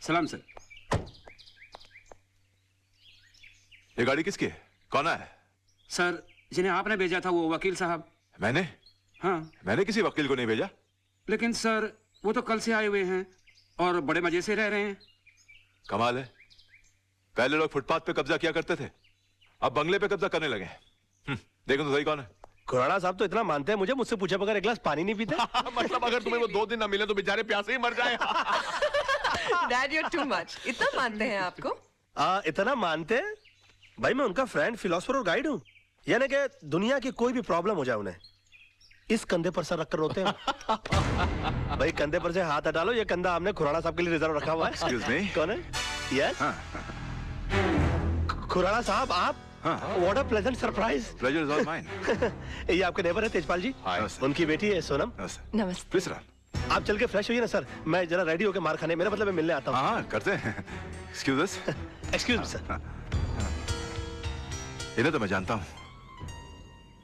सलाम सर। ये गाड़ी किसकी है? कौन है? सर, जिन्हें आपने भेजा था वो वकील साहब। मैंने? हाँ। मैंने किसी वकील को नहीं भेजा। लेकिन सर, वो तो कल से आए हुए हैं और बड़े मजे से रह रहे हैं। कमाल है, पहले लोग फुटपाथ पे कब्जा किया करते थे, अब बंगले पे कब्जा करने लगे। देखो तो सही कौन है। खुराना साहब तो इतना मानते हैं मुझे, मुझसे पूछे बगैर एक गिलास पानी नहीं पीते। मतलब अगर तुम्हें वो 2 दिन ना मिले तो बेचारे प्यासे ही मर जाए। Dad you too much. इतना मानते हैं आपको? इतना मानते हैं भाई, मैं उनका फ्रेंड, फिलोसोफर और गाइड हूँ। यानी कि दुनिया की कोई भी प्रॉब्लम हो जाए उन्हें इस कंधे पर सर रखकर रोते हैं। भाई कंधे पर से हाथ हटा लो, ये कंधा हमने खुराना साहब के लिए रिजर्व रखा हुआ है। Excuse me? कौन है? यस खुराना साहब आप? What a pleasant surprise. Pleasure is all mine. ये आपके नेबर है तेजपाल जी। उनकी बेटी है सोनम। नमस्ते। Please run. आप चल के फ्रेश होइए ना सर, मैं जरा रेडी होकर मार खाने, मेरा मतलब मैं मिलने आता हूँ। हाँ करते हैं। Excuse us. Excuse me sir. इन्हें तो मैं जानता हूँ।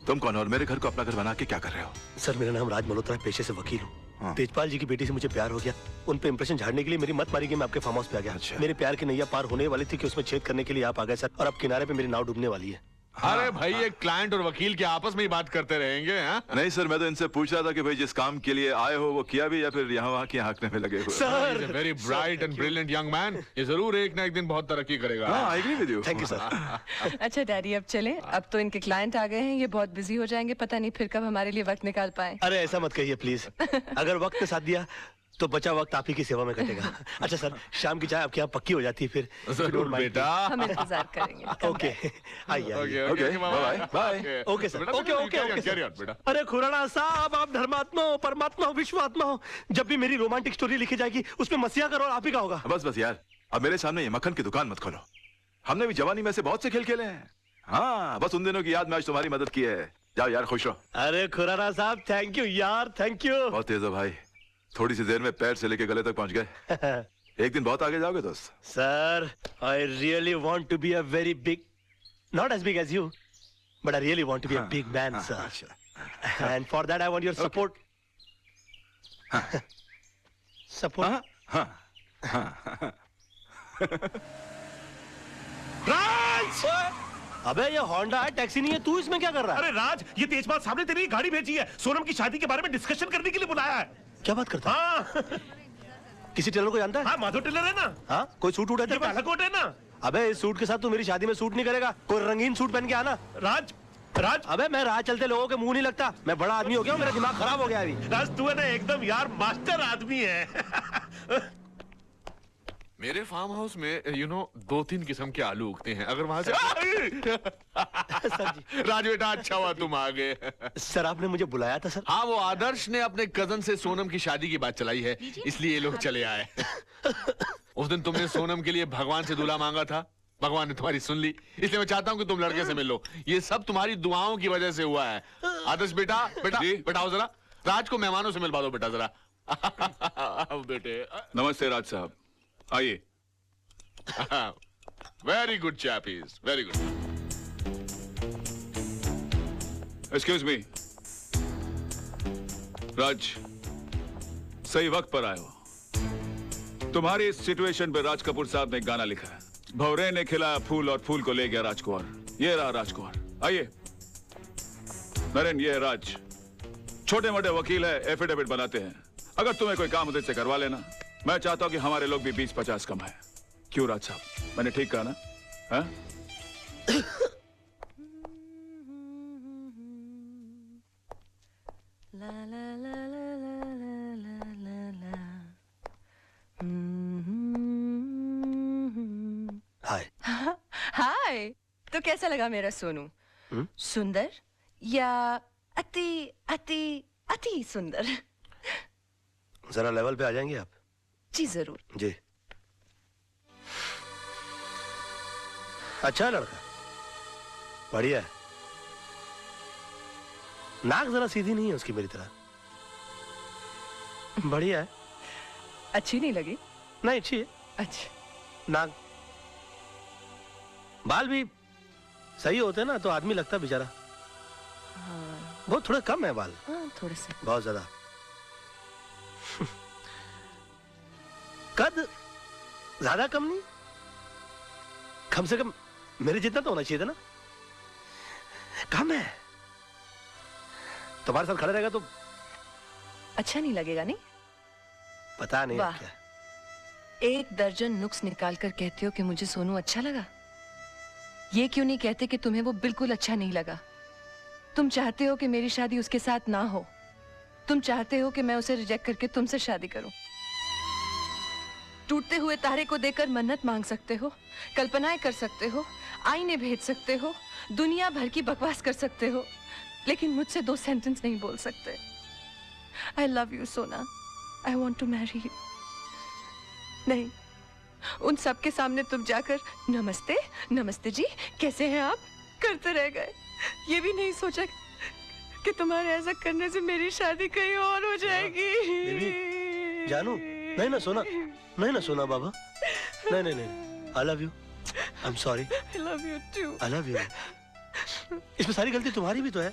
तुम कौन हो और मेरे घर को अपना घर बना के क्या कर रहे हो? सर मेरा नाम राज मल्होत्रा है, पेशे से वकील हूँ। तेजपाल जी की बेटी से मुझे प्यार हो गया, उन पे इंप्रेशन झाड़ने के लिए मेरी मत मारी गई, मैं आपके फार्म हाउस पे आ गया। अच्छा। मेरे प्यार की नैया पार होने वाली थी कि उसमें छेद करने के लिए आप आ गए सर, और अब किनारे पे मेरी नाव डूबने वाली है। अरे भाई, एक क्लाइंट और वकील के आपस में ही बात करते रहेंगे। नहीं सर, मैं तो इनसे पूछ रहा था कि भाई जिस काम के लिए आए हो वो किया भी या फिर यहाँ वहाँ की हाँकने में लगे हुए। Sir very bright and brilliant young man, ये जरूर एक ना एक दिन बहुत तरक्की करेगा। I agree with you. Thank you sir. अच्छा डैडी अब चलें, अब तो इनके क्लाइंट आ गए हैं, ये बहुत बिजी हो जाएंगे, पता नहीं फिर कब हमारे लिए वक्त निकाल पाए। अरे ऐसा मत कहिए प्लीज, अगर वक्त ने साथ दिया तो बचा वक्त आप ही की सेवा में कटेगा। अच्छा सर, शाम की चाय आपके यहाँ पक्की हो जाती है फिर? जरूर बेटा, हम इंतजार करेंगे। ओके आइए। Okay bye bye. Okay sir, okay okay बेटा। अरे खुराना साहब, आप धर्मात्मा हो, परमात्मा हो, विश्वात्मा हो। जब भी मेरी रोमांटिक स्टोरी लिखी जाएगी उसमें मसीहा का रोल आप ही का होगा। बस बस यार, अब मेरे सामने ये मक्खन की दुकान मत खोलो। हमने भी जवानी में से बहुत से खेल खेले हैं। हाँ, बस उन दिनों की याद में आज तुम्हारी मदद की है। जाओ यार, खुश रहो। अरे खुराना साहब थैंक यू यार, थैंक यू। बहुत तेज हो भाई, थोड़ी सी देर में पैर से लेके गले तक पहुंच गए। एक दिन बहुत आगे जाओगे दोस्त। Sir I really want to be a very big, not as big as you, but I really want to be a big man sir, and for that I want your support. Support? Raj! अबे ये Honda है, taxi नहीं है, तू इसमें क्या कर रहा है? अरे राज, ये तेजपाल साहब ने तेरी गाड़ी भेजी है, सोनम की शादी के बारे में डिस्कशन करने के लिए बुलाया है। क्या बात करता है? हाँ किसी टेलर को जानता है? हाँ, माधव टेलर है ना। हाँ, कोई सूट है तेरे पास? कोट है ना। अबे इस सूट के साथ तू मेरी शादी में सूट नहीं करेगा, कोई रंगीन सूट पहन के आना। राज राज, अबे मैं राह चलते लोगों के मुंह नहीं लगता, मैं बड़ा आदमी हो गया हूँ, मेरा दिमाग खराब हो गया अभी। राज तू है ना एकदम यार मास्टर आदमी है। मेरे फार्म हाउस में 2-3 किस्म के आलू उगते हैं, अगर वहां से राज बेटा अच्छा हुआ तुम आ गए। सर आपने मुझे बुलाया था सर? हाँ, वो आदर्श ने अपने कजन से सोनम की शादी की बात चलाई है, इसलिए ये लोग चले आए। उस दिन तुमने सोनम के लिए भगवान से दूल्हा मांगा था, भगवान ने तुम्हारी सुन ली, इसलिए मैं चाहता हूँ कि तुम लड़के से मिलो। ये सब तुम्हारी दुआओं की वजह से हुआ है। आदर्श बेटा बेटा आओ जरा, राज को मेहमानों से मिलवा दो बेटा जरा। बेटे नमस्ते राज साहब, आइए। वेरी गुड चैपीज, very good. Excuse me Raj, सही वक्त पर आए हो। तुम्हारी इस सिचुएशन पे राज कपूर साहब ने एक गाना लिखा है, भंवरे ने खिलाया फूल और फूल को ले गया राजकुमार। ये रहा राजकुमार। आइए नरेंद्र, ये है राज, छोटे मोटे वकील है, एफिडेविट बनाते हैं। अगर तुम्हें कोई काम मुझसे करवा लेना, मैं चाहता हूं कि हमारे लोग भी 20-50 कमाए। क्यों राज साहब, मैंने ठीक कहा ना? हाँ? हाय। हाय, तो कैसा लगा मेरा सोनू? सुंदर या अति अति अति सुंदर? जरा लेवल पे आ जाएंगे आप? जी जरूर। जी। अच्छा लड़का, बढ़िया है। नाक जरा सीधी नहीं है उसकी मेरी तरह, बढ़िया है। अच्छी नहीं लगी? नहीं अच्छी है। अच्छा। नाक, बाल भी सही होते ना तो आदमी लगता बेचारा। हाँ। बहुत थोड़े कम है बाल। हाँ, थोड़े से। बहुत ज्यादा। कद ज्यादा कम नहीं, कम से कम मेरे जितना तो होना चाहिए था ना। कम है, तुम्हारे साथ खड़े रहेगा तो अच्छा नहीं लगेगा नहीं? पता नहीं वाह। क्या। 1 दर्जन नुक्स निकाल कर कहते हो कि मुझे सोनू अच्छा लगा। ये क्यों नहीं कहते कि तुम्हें वो बिल्कुल अच्छा नहीं लगा? तुम चाहते हो कि मेरी शादी उसके साथ ना हो। तुम चाहते हो कि मैं उसे रिजेक्ट करके तुमसे शादी करूं। टूटते हुए तारे को देखकर मन्नत मांग सकते हो, कल्पनाएं कर सकते हो, आईने भेज सकते हो, दुनिया भर की बकवास कर सकते हो, लेकिन मुझसे 2 सेंटेंस नहीं बोल सकते। I love you, सोना। I want to marry you। नहीं, उन सब के सामने तुम जाकर नमस्ते नमस्ते जी कैसे हैं आप करते रह गए। ये भी नहीं सोचा कि तुम्हारे ऐसा करने से मेरी शादी कहीं और हो जाएगी। बेबी, जानू, नहीं ना सोना, नहीं ना सोना बाबा, नहीं नहीं नहीं, I love you, I'm sorry, I love you too। I love you। इसमें सारी गलती तुम्हारी भी तो है।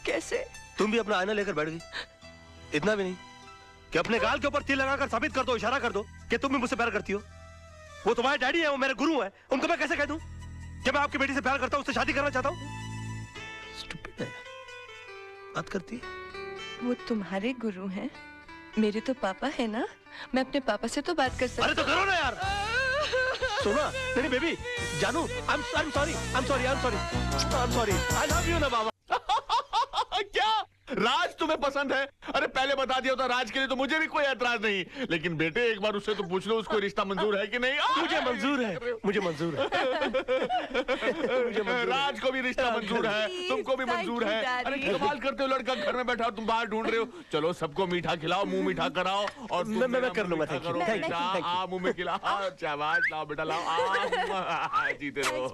कैसे? तुम भी अपना आईना लेकर बैठ गई। इतना भी नहीं कि अपने गाल के ऊपर तिल लगाकर साबित कर दो, इशारा कर दो कि तुम भी मुझसे प्यार करती हो। वो तुम्हारे डैडी है, वो मेरे गुरु है, उनको मैं कैसे कह दूं कि मैं आपकी बेटी से प्यार करता हूं, उससे शादी करना चाहता हूं? स्टूपिड है, बात करती है। वो तुम्हारे गुरु हैं, मेरे तो पापा है ना। मैं अपने पापा से तो बात कर सकती। अरे तो करो ना यार। सोना, नहीं बेबी, जानू, I'm sorry, I love you ना बाबा। क्या राज तुम्हें पसंद है? अरे पहले बता दिया होता राज के लिए तो मुझे भी कोई ऐतराज नहीं, लेकिन बेटे एक बार उससे तो पूछ लो उसको रिश्ता मंजूर है कि नहीं। मुझे मंजूर है, मुझे मंजूर है। मुझे मंजूर है। राज को भी रिश्ता मंजूर है, तुमको भी मंजूर है। अरे कमाल करते हो, लड़का घर में बैठा हो, तुम बाहर ढूंढ रहे हो। चलो सबको मीठा खिलाओ, मुंह मीठा कराओ और मैं कर लूंगा। Thank you, thank you. आ मुंह में खिलाओ, शाबाश, लाओ बेटा लाओ, जीते रहो।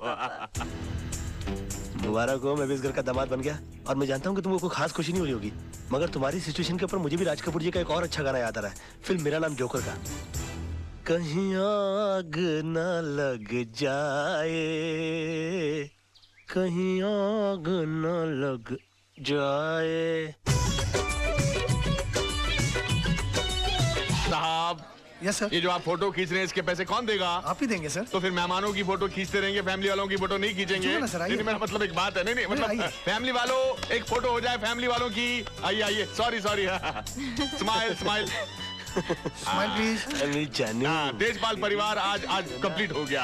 मुबारक हो, मैं भी इस घर का दामाद बन गया। और मैं जानता हूँ कि तुमको कोई खास खुशी नहीं हो रही होगी, मगर तुम्हारी सिचुएशन के ऊपर मुझे भी राज कपूर जी का एक और अच्छा गाना याद आ रहा है, फिल्म मेरा नाम जोकर का। कहीं आग न लग जाए, कहीं आग न लग जाए। साहब, यस सर। ये जो आप फोटो खींच रहे हैं इसके पैसे कौन देगा? आप ही देंगे सर। तो फिर मेहमानों की फोटो खींचते रहेंगे, फैमिली वालों की फोटो नहीं खींचेंगे? क्यों ना सर, आइए। नहीं, मेरा मतलब एक बात है। नहीं मतलब आइए। फैमिली वालों एक फोटो हो जाए फैमिली वालों की। आइए आइए, sorry smile smile smile please. जानू, तेजपाल परिवार आज कंप्लीट हो गया।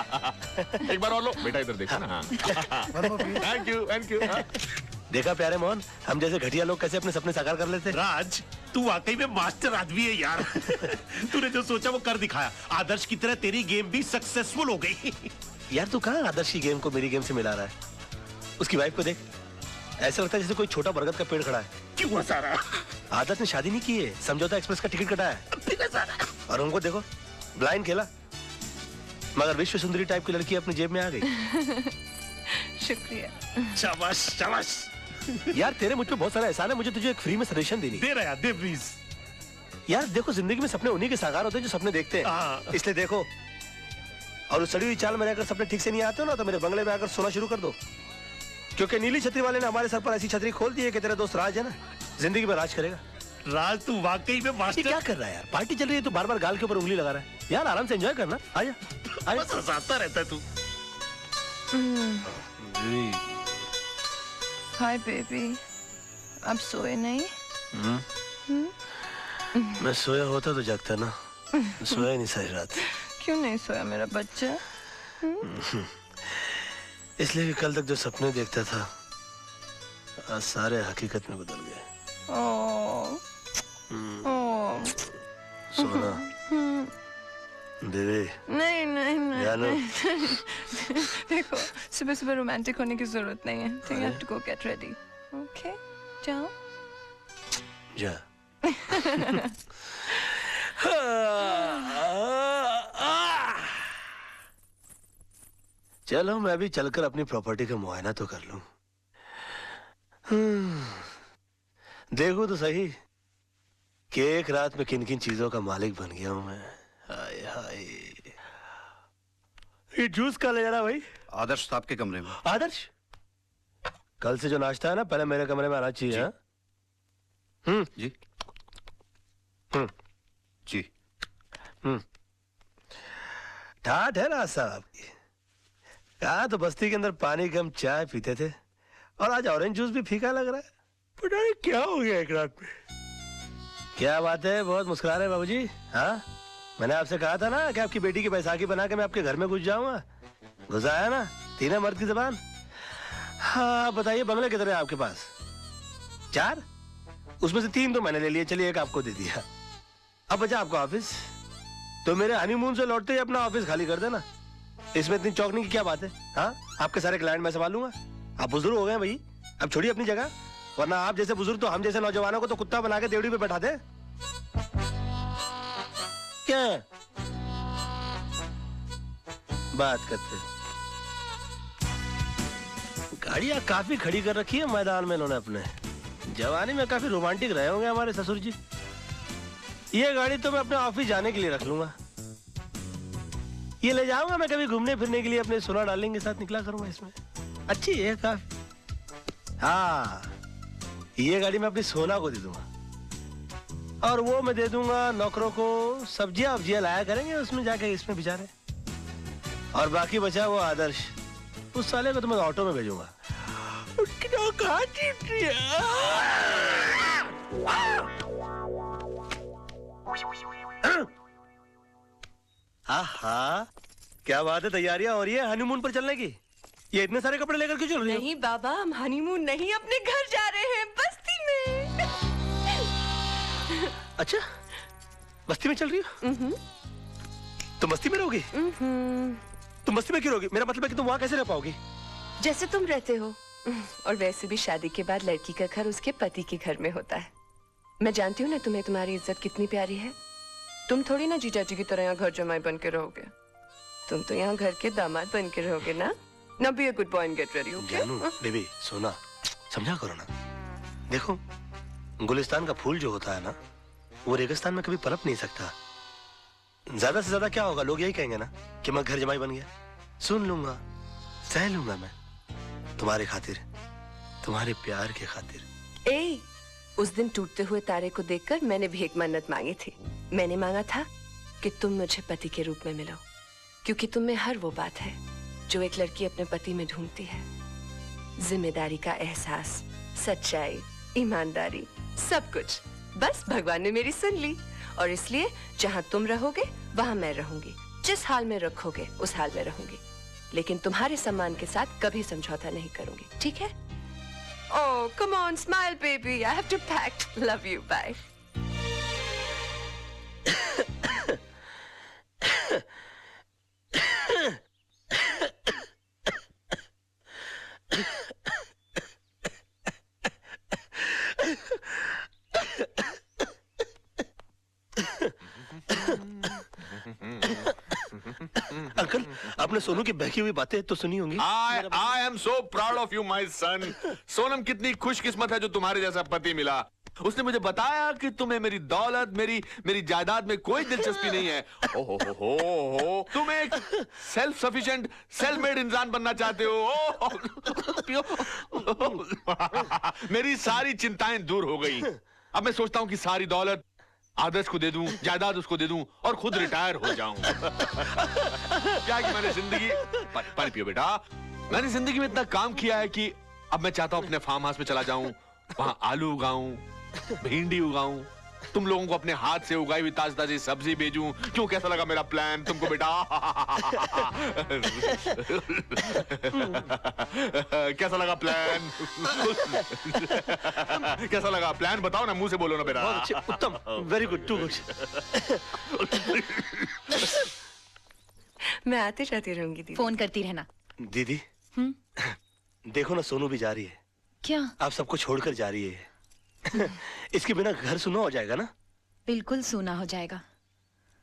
एक बार और लो बेटा, इधर देखो ना। Thank you. देखा प्यारे मोहन, हम जैसे घटिया लोग कैसे अपने सपने साकार कर लेते। राज, तू वाकई में मास्टर आदमी है यार। तूने जो सोचा वो कर दिखाया। आदर्श की तरह तेरी गेम भी सक्सेसफुल हो गई। यार तू कहाँ आदर्श की गेम को मेरी गेम से मिला रहा है? उसकी वाइफ को देख, ऐसा लगता है जैसे कोई छोटा बरगद का पेड़ खड़ा है। क्यों सारा? आदर्श ने शादी नहीं की है, समझौता एक्सप्रेस का टिकट कटा है। और उनको देखो, ब्लाइंड खेला, मगर विश्व सुंदरी टाइप की लड़की अपनी जेब में आ गई। शुक्रिया। शाबाश शाबाश। यार तेरे मुझ पे बहुत सारा एहसान है, मुझे तुझे एक फ्री में सजेशन देनी। दे रहा यार, दे प्लीज। यार देखो, जिंदगी में सपने उन्हीं के साकार होते हैं जो सपने देखते हैं, हाँ। इसलिए देखो। और उस सड़ी हुई चाल में रहकर सपने ठीक से नहीं आते हो ना, तो मेरे बंगले में आकर सोना शुरू कर दो, क्योंकि नीली छतरी वाले ने हमारे सर पर ऐसी छतरी खोल दी है कि तेरा दोस्त राज है ना, जिंदगी में राज करेगा। राज, तू वाकई में ये मास्टर। क्या कर रहा है यार? पार्टी चल रही है तो बार बार गाल के ऊपर उंगली लगा रहा है। यार आराम से एंजॉय करना, आजा बस हंसाता रहता है तू। हाय बेबी, अब सोए नहीं? मैं सोया होता तो जगता ना, सोया नहीं सारी रात। क्यों नहीं सोया मेरा बच्चा? इसलिए कि कल तक जो सपने देखता था आज सारे हकीकत में बदल गए। सोना बेबी, नहीं नहीं नहीं, जानू। नहीं। देखो, सुबह सुबह रोमांटिक होने की जरूरत नहीं है। ठीक है, to go get ready. Okay, जाओ। जा। चलो मैं भी चलकर अपनी प्रॉपर्टी का मुआयना तो कर लूं। देखो तो सही कि एक रात में किन किन चीजों का मालिक बन गया हूं मैं। हाय हाय, ये जूस का ले जाना भाई। आदर्श साहब के कमरे में। आदर्श, कल से जो नाश्ता है ना पहले मेरे कमरे में आना चाहिए। हाँ? जी हम्म जी। ठाठ है ना साहब आपकी। कहा तो बस्ती के अंदर पानी कम चाय पीते थे और आज ऑरेंज जूस भी फीका लग रहा है। पता नहीं क्या हो गया एक रात में। क्या बात है, बहुत मुस्कुरा रहे बाबूजी। हाँ, मैंने आपसे कहा था ना कि आपकी बेटी की बैसाखी बना के मैं आपके घर में घुस जाऊंगा। घुस आया ना, तीन मर्द की जबान। हाँ बताइए, बंगले कितने हैं आपके पास? 4? उसमें से 3 तो मैंने ले लिए, चलिए एक आपको दे दिया। अब बचा आपका ऑफिस, तो मेरे हनीमून से लौटते ही अपना ऑफिस खाली कर देना। इसमें इतनी चौंकने की क्या बात है? हाँ, आपके सारे क्लाइंट मैं संभालूंगा। आप बुजुर्ग हो गए भाई, अब छोड़िए अपनी जगह, वरना आप जैसे बुजुर्ग तो हम जैसे नौजवानों को तो कुत्ता बना के देवड़ी पे बैठा दे। क्या बात करते? गाड़ियां काफी खड़ी कर रखी है मैदान में इन्होंने अपने। जवानी में काफी रोमांटिक रहे होंगे हमारे ससुर जी। ये गाड़ी तो मैं अपने ऑफिस जाने के लिए रख लूंगा। ये ले जाऊंगा मैं कभी घूमने फिरने के लिए, अपने सोना डार्लिंग के साथ निकला करूंगा इसमें। अच्छी है काफी। हाँ, ये गाड़ी मैं अपनी सोना को दे दूंगा और वो मैं दे दूंगा नौकरों को। सब्जियां वब्जियां लाया करेंगे उसमें जाके, इसमें बेचारे। और बाकी बचा वो आदर्श, उस साले को तो मैं ऑटो में भेजूंगा। आहा, क्या बात है, तैयारियां हो रही है हनीमून पर चलने की। ये इतने सारे कपड़े लेकर क्यों चल रही हो? नहीं बाबा, हम हनीमून नहीं, अपने घर जा रहे हैं, बस्ती में। अच्छा, बस्ती में चल रही हो? तुम बस्ती में रहोगी? तुम बस्ती में क्यों रहोगी? मेरा मतलब है कि तुम वहाँ कैसे रह पाओगी? जैसे तुम रहते हो। और वैसे भी शादी के बाद लड़की का घर उसके पति के घर में होता है। मैं जानती हूँ ना तुम्हें तुम्हारी इज्जत कितनी प्यारी है। तुम थोड़ी ना जीजा जी की तरह यहाँ घर जमाई बन के रहोगे। तुम तो यहाँ घर के दामाद बन के रहोगे ना। Now be a good boy and get ready, okay? जानू, बेबी, सोना, समझा करो ना। देखो, गुलिस्तान का फूल जो होता है ना, वो रेगिस्तान में कभी पनप नहीं सकता। ज्यादा से ज्यादा क्या होगा, लोग यही कहेंगे ना कि मैं घर जमाई बन गया। सुन लूंगा, सह लूंगा मैं, तुम्हारे खातिर, तुम्हारे प्यार के खातिर। ए, उस दिन टूटते हुए तारे को देखकर मैंने भीख मन्नत मांगी थी। मैंने मांगा था कि तुम मुझे पति के रूप में मिलो, क्योंकि तुम में हर वो बात है जो एक लड़की अपने पति में ढूंढती है। जिम्मेदारी का एहसास, सच्चाई, ईमानदारी, सब कुछ। बस भगवान ने मेरी सुन ली, और इसलिए जहाँ तुम रहोगे वहाँ मैं रहूंगी। जिस हाल में रखोगे उस हाल में रहूंगी, लेकिन तुम्हारे सम्मान के साथ कभी समझौता नहीं करूंगी, ठीक है? Oh, come on, smile, baby. I have to pack. Love you. Bye. Uncle, आपने सोनू की बहकी हुई बातें तो सुनी होंगी। I am so proud of you, my son. Sonam कितनी खुशकिस्मत है जो तुम्हारे जैसा पति मिला। उसने मुझे बताया कि तुम्हें मेरी दौलत, मेरी जायदाद में कोई दिलचस्पी नहीं है। हो, तुम एक सेल्फ सफिशिएंट, सेल्फ मेड इंसान बनना चाहते हो। मेरी सारी चिंताएं दूर हो गई। अब मैं सोचता हूँ कि सारी दौलत आदर्श को दे दूं, जायदाद उसको दे दूं और खुद रिटायर हो जाऊं। क्या कि मैंने जिंदगी, पानी पियो बेटा, मैंने जिंदगी में इतना काम किया है कि अब मैं चाहता हूं अपने फार्म हाउस में चला जाऊं, वहां आलू उगाऊं, भिंडी उगाऊं, तुम लोगों को अपने हाथ से उगाई हुई ताजी ताजी सब्जी भेजूं। क्यों, कैसा लगा मेरा प्लान तुमको बेटा? कैसा लगा प्लान? कैसा लगा प्लान? बताओ ना, मुंह से बोलो ना बेटा। बहुत अच्छे, उत्तम, वेरी गुड, टू गुड। मैं आती जाती रहूंगी दीदी। फोन करती रहना। दीदी, देखो ना, सोनू भी जा रही है। क्या? आप सबको छोड़कर जा रही है। इसके बिना घर सुना हो जाएगा ना? बिल्कुल सूना हो जाएगा।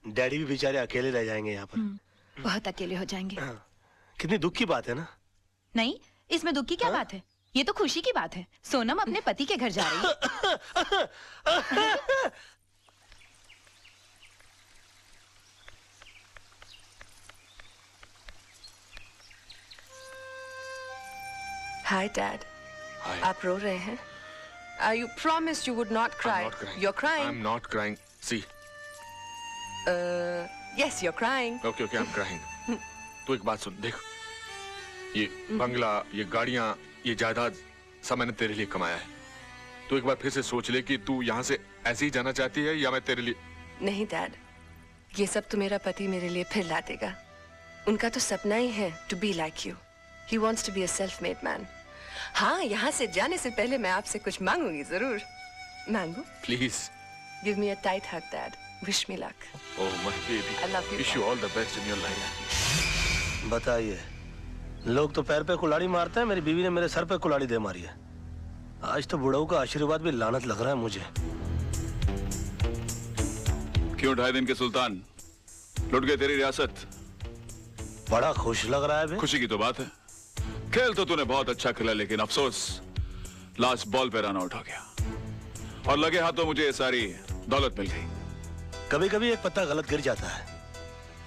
डैडी भी बेचारे अकेले रह जाएंगे यहाँ पर। बहुत अकेले हो जाएंगे। कितनी दुख की बात है ना? नहीं, इसमें दुख की क्या बात है? ये तो खुशी की बात है। सोनम अपने पति के घर जा रही है। Hi, Dad. Hi. आप रो रहे हैं? You promised you would not cry. I'm not crying. You're crying. I'm not crying. See. Yes, you're crying. Okay, I'm crying. तू एक बात सुन, देख ये बंगला, ये गाड़ियां, ये जायदाद सब मैंने तेरे लिए कमाया है। तू एक बार फिर से सोच ले कि तू यहाँ से ऐसे ही जाना चाहती है या मैं तेरे लिए। नहीं डैड, ये सब तो मेरा पति मेरे लिए फिर ला देगा। उनका तो सपना ही है to be like you. He wants to be a self made man. हाँ, यहाँ से जाने से पहले मैं आपसे कुछ मांगूंगी जरूर। मांगू? Please give me a tight hug dad. Wish me luck. Oh my baby, I love you, wish you all the best in your life. बताइए, लोग तो पैर पे कुल्हाड़ी मारते हैं, मेरी बीवी ने मेरे सर पे कुल्हाड़ी दे मारी है। आज तो बुढ़ऊ का आशीर्वाद भी लानत लग रहा है मुझे। क्यों 2.5 दिन के सुल्तान, लुट गए तेरी रियासत? बड़ा खुश लग रहा है बे। खुशी की तो बात है। खेल तो तूने बहुत अच्छा खेला, लेकिन अफसोस लास्ट बॉल पे रन आउट हो गया और लगे हाथों मुझे ये सारी दौलत मिल गई। कभी कभी एक पत्ता गलत गिर जाता है,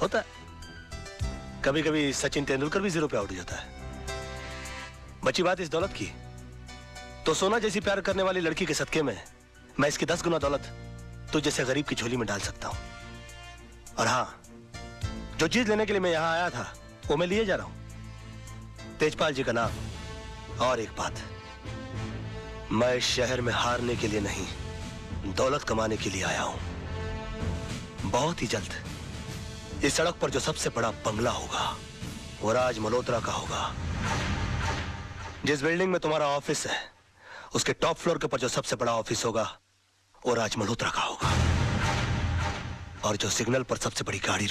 होता है। कभी कभी सचिन तेंदुलकर भी 0 पे आउट हो जाता है। बची बात इस दौलत की, तो सोना जैसी प्यार करने वाली लड़की के सदके में मैं इसकी 10 गुना दौलत तो जैसे गरीब की झोली में डाल सकता हूं। और हाँ, जो चीज लेने के लिए मैं यहां आया था वो मैं लिए जा रहा हूं। तेजपाल जी का नाम। और एक बात, मैं इस शहर में हारने के लिए नहीं, दौलत कमाने के लिए आया हूं। बहुत ही जल्द इस सड़क पर जो सबसे बड़ा बंगला होगा वो राज मल्होत्रा का होगा। जिस बिल्डिंग में तुम्हारा ऑफिस है उसके टॉप फ्लोर के ऊपर जो सबसे बड़ा ऑफिस होगा वो राज मल्होत्रा का होगा। और जो सिग्नल पर सबसे बड़ी गाड़ी